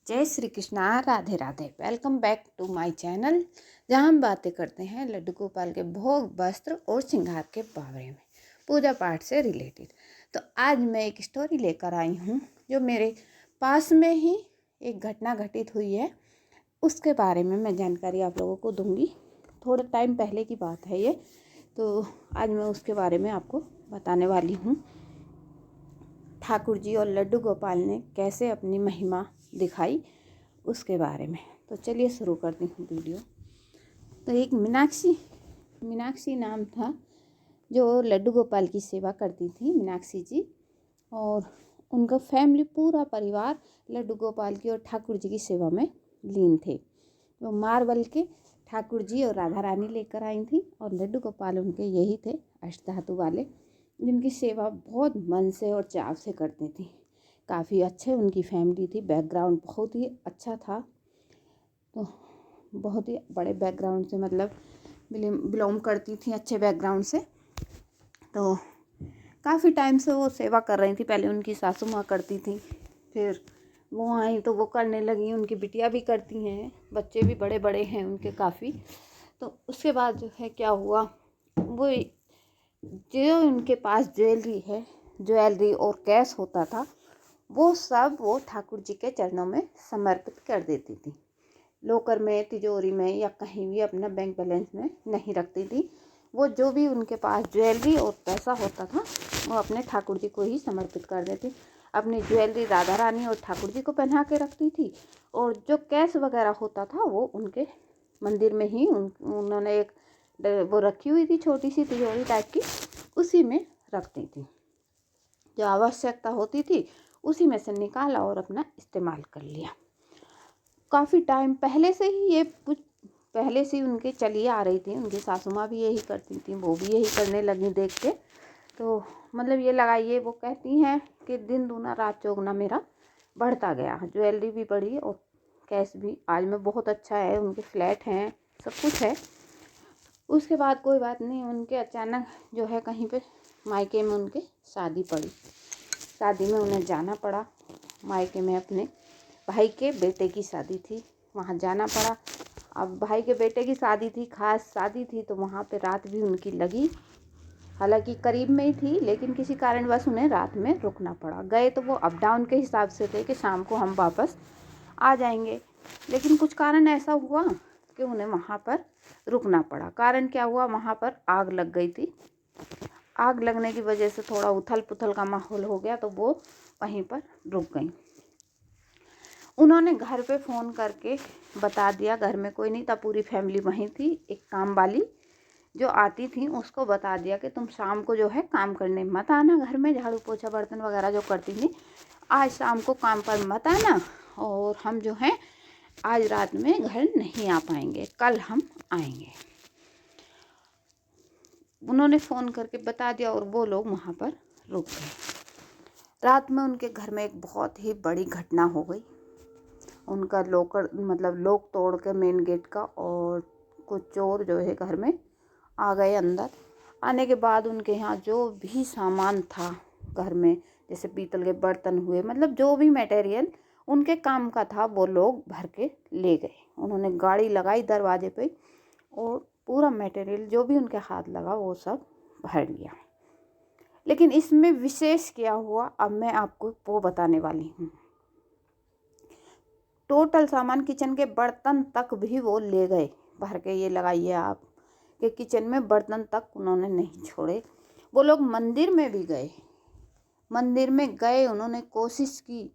जय Shri Krishna, Radhe Radhe. Welcome back to my channel, जहां हम बातें करते हैं लड्डू गोपाल के भोग, वस्त्र और श्रृंगार के बारे में, पूजा पाठ से रिलेटेड। तो आज मैं एक स्टोरी लेकर आई हूं जो मेरे पास में ही एक घटना घटित हुई है, उसके बारे में मैं जानकारी आप लोगों को दूंगी। थोड़े टाइम पहले की बात है ये, तो आज मैं उसके बारे में आपको बताने वाली हूँ। ठाकुर जी और लड्डू गोपाल ने कैसे अपनी महिमा दिखाई, उसके बारे में। तो चलिए शुरू करती हूँ वीडियो। तो एक मीनाक्षी नाम था जो लड्डू गोपाल की सेवा करती थी, मीनाक्षी जी। और उनका फैमिली, पूरा परिवार लड्डू गोपाल की और ठाकुर जी की सेवा में लीन थे। वो मार्बल के ठाकुर जी और राधा रानी लेकर आई थी, और लड्डू गोपाल उनके यही थे, अष्टधातु वाले, जिनकी सेवा बहुत मन से और चाव से करती थी। काफ़ी अच्छे उनकी फैमिली थी, बैकग्राउंड बहुत ही अच्छा था। तो बहुत ही बड़े बैकग्राउंड से, मतलब बिलोंग करती थी, अच्छे बैकग्राउंड से। तो काफ़ी टाइम से वो सेवा कर रही थी। पहले उनकी सासू माँ करती थी, फिर वो आई तो वो करने लगी, उनकी बिटिया भी करती हैं, बच्चे भी बड़े बड़े हैं उनके काफ़ी। तो उसके बाद जो है क्या हुआ, वो जो उनके पास ज्वेलरी और कैश होता था, वो सब वो ठाकुर जी के चरणों में समर्पित कर देती थी। लॉकर में, तिजोरी में या कहीं भी अपना बैंक बैलेंस में नहीं रखती थी। वो जो भी उनके पास ज्वेलरी और पैसा होता था, वो अपने ठाकुर जी को ही समर्पित कर देती। अपनी ज्वेलरी राधा रानी और ठाकुर जी को पहना के रखती थी, और जो कैश वगैरह होता था वो उनके मंदिर में ही उन्होंने एक वो रखी हुई थी, छोटी सी तिजोरी टाइप की, उसी में रखती थी। जो आवश्यकता होती थी उसी में से निकाला और अपना इस्तेमाल कर लिया। काफ़ी टाइम पहले से ही ये कुछ पहले से ही उनके चली आ रही थी। उनकी सासू माँ भी यही करती थी, वो भी यही करने लगी देख के। तो मतलब ये लगाइए, वो कहती हैं कि दिन दूना रात चौगुना मेरा बढ़ता गया, ज्वेलरी भी बढ़ी और कैश भी आज में बहुत अच्छा है, उनके फ्लैट हैं, सब कुछ है। उसके बाद कोई बात नहीं, उनके अचानक जो है कहीं पे मायके में उनके शादी पड़ी। शादी में उन्हें जाना पड़ा। मायके में अपने भाई के बेटे की शादी थी, वहाँ जाना पड़ा। अब भाई के बेटे की शादी थी, खास शादी थी, तो वहाँ पे रात भी उनकी लगी। हालांकि करीब में ही थी, लेकिन किसी कारणवश उन्हें रात में रुकना पड़ा। गए तो वो अप डाउन के हिसाब से थे कि शाम को हम वापस आ जाएंगे, लेकिन कुछ कारण ऐसा हुआ कि उन्हें वहाँ पर रुकना पड़ा। कारण क्या हुआ, वहाँ पर आग लग गई थी। आग लगने की वजह से थोड़ा उथल पुथल का माहौल हो गया, तो वो वहीं पर रुक गई। उन्होंने घर पे फ़ोन करके बता दिया, घर में कोई नहीं था, पूरी फैमिली वहीं थी। एक काम वाली जो आती थी उसको बता दिया कि तुम शाम को जो है काम करने मत आना, घर में झाड़ू पोछा बर्तन वगैरह जो करती थी, आज शाम को काम पर मत आना, और हम जो है आज रात में घर नहीं आ पाएंगे, कल हम आएंगे। उन्होंने फ़ोन करके बता दिया और वो लोग वहाँ पर रुक गए। रात में उनके घर में एक बहुत ही बड़ी घटना हो गई। उनका लॉकर, मतलब लॉक तोड़ के मेन गेट का, और कुछ चोर जो है घर में आ गए अंदर। आने के बाद उनके यहाँ जो भी सामान था घर में, जैसे पीतल के बर्तन हुए, मतलब जो भी मटेरियल उनके काम का था, वो लोग भर के ले गए। उन्होंने गाड़ी लगाई दरवाजे पे और पूरा मटेरियल जो भी उनके हाथ लगा वो सब भर लिया। लेकिन इसमें विशेष क्या हुआ, अब मैं आपको वो बताने वाली हूँ। टोटल सामान, किचन के बर्तन तक भी वो ले गए भर के। ये लगाइए आप कि किचन में बर्तन तक उन्होंने नहीं छोड़े। वो लोग मंदिर में भी गए, मंदिर में गए, उन्होंने कोशिश की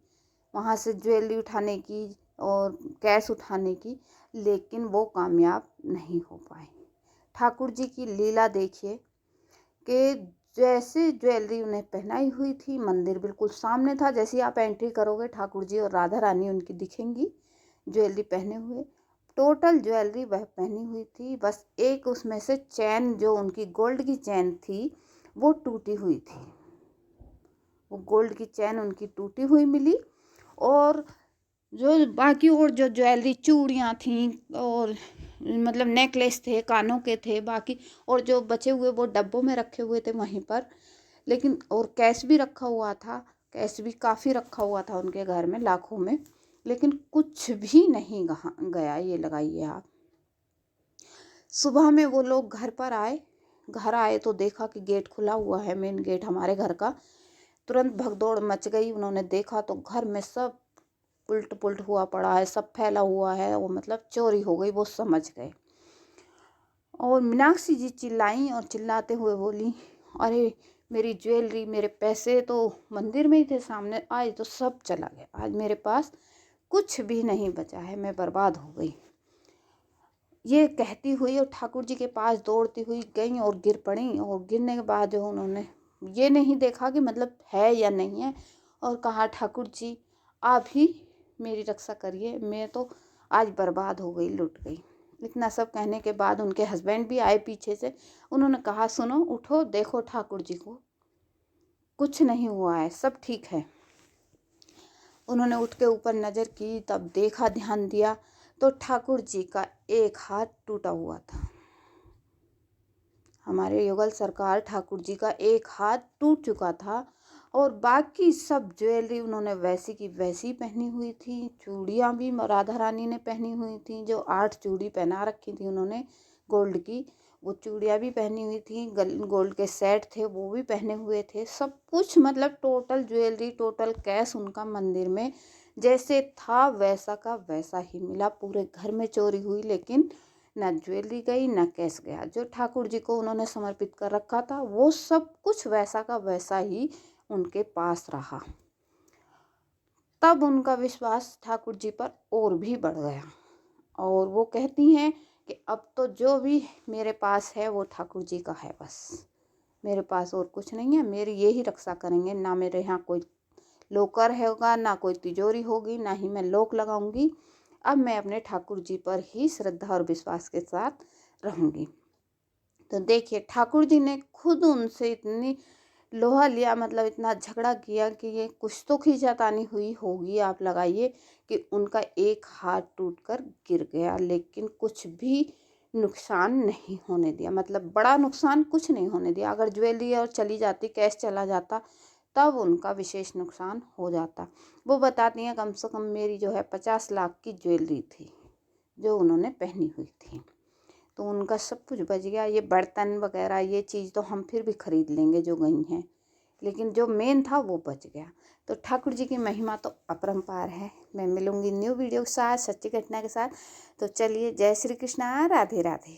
वहाँ से ज्वेलरी उठाने की और कैश उठाने की, लेकिन वो कामयाब नहीं हो पाए। ठाकुर जी की लीला देखिए कि जैसे ज्वेलरी उन्हें पहनाई हुई थी, मंदिर बिल्कुल सामने था। जैसे आप एंट्री करोगे, ठाकुर जी और राधा रानी उनकी दिखेंगी ज्वेलरी पहने हुए। टोटल ज्वेलरी वह पहनी हुई थी, बस एक उसमें से चैन, जो उनकी गोल्ड की चैन थी, वो टूटी हुई थी। वो गोल्ड की चैन उनकी टूटी हुई मिली, और जो बाकी और जो ज्वेलरी, चूड़ियाँ थीं और मतलब नेकलेस थे, कानों के थे बाकी, और जो बचे हुए वो डब्बों में रखे हुए थे वहीं पर। लेकिन और कैश भी रखा हुआ था, कैश भी काफ़ी रखा हुआ था उनके घर में, लाखों में। लेकिन कुछ भी नहीं गया। ये लगाइए आप। सुबह में वो लोग घर आए तो देखा कि गेट खुला हुआ है, मेन गेट हमारे घर का। तुरंत भगदौड़ मच गई। उन्होंने देखा तो घर में सब उल्ट पुल्ट हुआ पड़ा है, सब फैला हुआ है, वो मतलब चोरी हो गई, वो समझ गए। और मीनाक्षी जी चिल्लाई और चिल्लाते हुए बोली, अरे मेरी ज्वेलरी, मेरे पैसे तो मंदिर में ही थे, सामने आज तो सब चला गया। आज मेरे पास कुछ भी नहीं बचा है, मैं बर्बाद हो गई। ये कहती हुई और ठाकुर जी के पास दौड़ती हुई गई और गिर पड़ी। और गिरने के बाद जो उन्होंने ये नहीं देखा कि मतलब है या नहीं है, और कहा, ठाकुर जी आप ही मेरी रक्षा करिए, मैं तो आज बर्बाद हो गई, लुट गई। इतना सब कहने के बाद उनके हस्बैंड भी आए पीछे से। उन्होंने कहा, सुनो, उठो, देखो ठाकुर जी को कुछ नहीं हुआ है, सब ठीक है। उन्होंने उठ के ऊपर नज़र की, तब देखा, ध्यान दिया तो ठाकुर जी का एक हाथ टूटा हुआ था। हमारे युगल सरकार ठाकुर जी का एक हाथ टूट चुका था और बाकी सब ज्वेलरी उन्होंने वैसी की वैसी पहनी हुई थी। चूड़ियाँ भी राधा रानी ने पहनी हुई थी, जो 8 चूड़ी पहना रखी थी उन्होंने गोल्ड की, वो चूड़ियाँ भी पहनी हुई थी। गोल्ड के सेट थे वो भी पहने हुए थे। सब कुछ मतलब टोटल ज्वेलरी, टोटल कैश उनका मंदिर में जैसे था वैसा का वैसा ही मिला। पूरे घर में चोरी हुई, लेकिन ना ज्वेलरी गई ना कैश गया। जो ठाकुर जी को उन्होंने समर्पित कर रखा था वो सब कुछ वैसा का वैसा ही उनके पास रहा। तब उनका विश्वास ठाकुर जी पर और भी बढ़ गया और वो कहती हैं कि अब तो जो भी मेरे पास है वो ठाकुर जी का है, बस मेरे पास और कुछ नहीं है। मेरी यही रक्षा करेंगे, ना मेरे यहाँ कोई लोकर होगा, ना कोई तिजोरी होगी, ना ही मैं लोक लगाऊंगी। अब मैं अपने ठाकुर जी पर ही श्रद्धा और विश्वास के साथ रहूंगी। तो देखिए, ठाकुर जी ने खुद उनसे इतनी लोहा लिया, मतलब इतना झगड़ा किया कि ये कुछ तो खींचातानी हुई होगी, आप लगाइए, कि उनका एक हाथ टूटकर गिर गया, लेकिन कुछ भी नुकसान नहीं होने दिया। मतलब बड़ा नुकसान कुछ नहीं होने दिया। अगर ज्वेलरी और चली जाती, कैश चला जाता, तब उनका विशेष नुकसान हो जाता। वो बताती हैं, कम से कम मेरी जो है 50 लाख की ज्वेलरी थी जो उन्होंने पहनी हुई थी, तो उनका सब कुछ बच गया। ये बर्तन वगैरह ये चीज़ तो हम फिर भी खरीद लेंगे जो गई हैं, लेकिन जो मेन था वो बच गया। तो ठाकुर जी की महिमा तो अपरंपार है। मैं मिलूंगी न्यू वीडियो के साथ, सच्ची घटना के साथ। तो चलिए, जय श्री कृष्णा, राधे राधे।